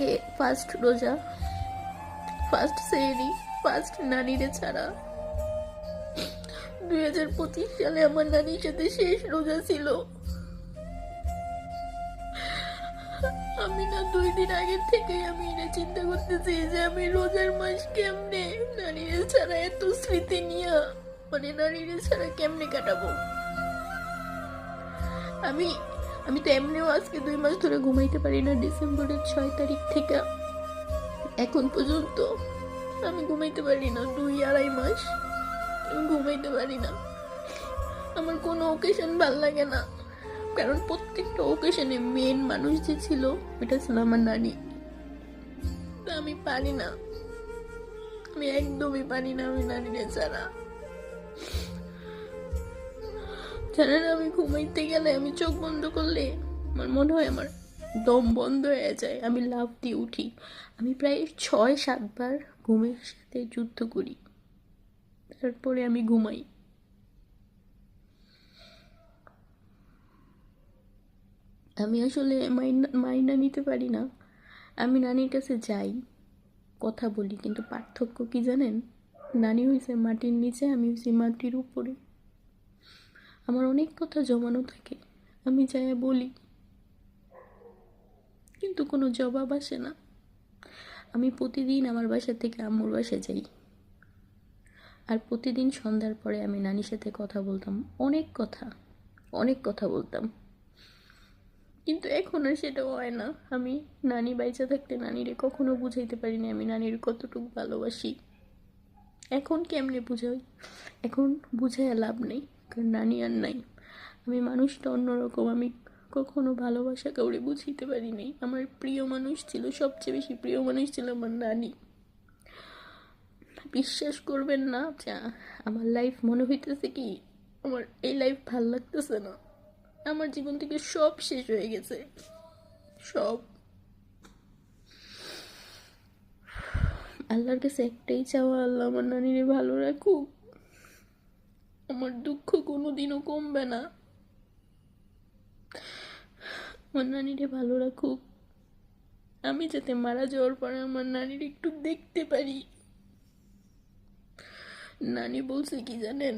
আজকে ফার্স্ট রোজা, ফার্স্ট সেহরি, ফার্স্ট নানিরে ছাড়া। 2025 সালে আমার নানির সাথে শেষ রোজা ছিল। আমি না 2 দিন আগের থেকে আমি এটা চিন্তা করতেছি যে আমি রোজার মাস কেমনে নানিরে ছাড়া এত স্মৃতি নিয়ে মানে নানিরে ছাড়া কেমনে কাটাবো। আমি আমি তো এমনিও আজকে 2 মাস ধরে ঘুমাইতে পারি না। ডিসেম্বরের 6 তারিখ থেকে এখন পর্যন্ত আমি ঘুমাইতে পারি না। 2-2.5 মাস আমি ঘুমাইতে পারি না। আমার কোনো ওকেশন ভাল লাগে না, কারণ প্রত্যেকটা ওকেশনে মেন মানুষ যে ছিল এটা ছিল আমার নানি। তা আমি পারি না, আমি একদমই পারি না আমি নানিরে ছাড়া। জানেন, আমি ঘুমাইতে গেলে আমি চোখ বন্ধ করলে আমার মনে হয় আমার দম বন্ধ হয়ে যায়, আমি লাফ দিয়ে উঠি। আমি প্রায় 6-7 বার ঘুমের সাথে যুদ্ধ করি, তারপরে আমি ঘুমাই। আমি আসলে মাইনা নিতে পারি না। আমি নানির কাছে যাই, কথা বলি, কিন্তু পার্থক্য কি জানেন? নানি হয়েছে মাটির নিচে, আমি হয়েছি মাটির উপরে। আমার অনেক কথা জমানো থাকে, আমি যাই বলি, কিন্তু কোনো জবাব আসে না। আমি প্রতিদিন আমার বাসা থেকে আম্মুর বাসায় যাই, আর প্রতিদিন সন্ধ্যার পরে আমি নানির সাথে কথা বলতাম, অনেক কথা, অনেক কথা বলতাম। কিন্তু এখন আর সেটা হয় না। আমি নানি বাইচা থাকতে নানিরে কখনো বুঝাইতে পারিনি আমি নানির কতটুকু ভালোবাসি। এখন কেমনে বুঝাই? এখন বুঝাইয়া লাভ নেই, কারণ নানি আর নাই। আমি মানুষটা অন্যরকম, আমি কখনো ভালোবাসা কাউরে বুঝাইতে পারিনি। আমার প্রিয় মানুষ ছিল, সবচেয়ে বেশি প্রিয় মানুষ ছিল আমার নানি। বিশ্বাস করবেন না যে আমার লাইফ মনে হইতেছে কি আমার এই লাইফ ভাল লাগতেছে না। আমার জীবন থেকে সব শেষ হয়ে গেছে, সব। আল্লাহর কাছে একটাই চাওয়া, আল্লাহ আমার নানিরে ভালো রাখুক। আমার দুঃখ কোনোদিনও কমবে না। আমার নানিরে ভালো রাখুক, আমি যাতে মারা যাওয়ার পরে আমার নানির একটু দেখতে পারি। নানি বলছে কি জানেন,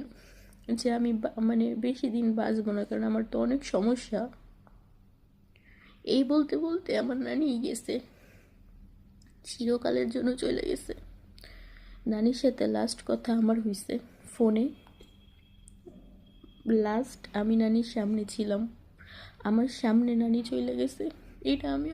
যে আমি মানে বেশি দিন বাঁচবো না, কারণ আমার তো অনেক সমস্যা। এই বলতে বলতে আমার নানি গেছে, চিরকালের জন্য চলে গেছে। নানির সাথে লাস্ট কথা আমার হয়েছে ফোনে। লাস্ট আমি নানির সামনে ছিলাম, আমার সামনে নানি চলে গেছে, এটা আমি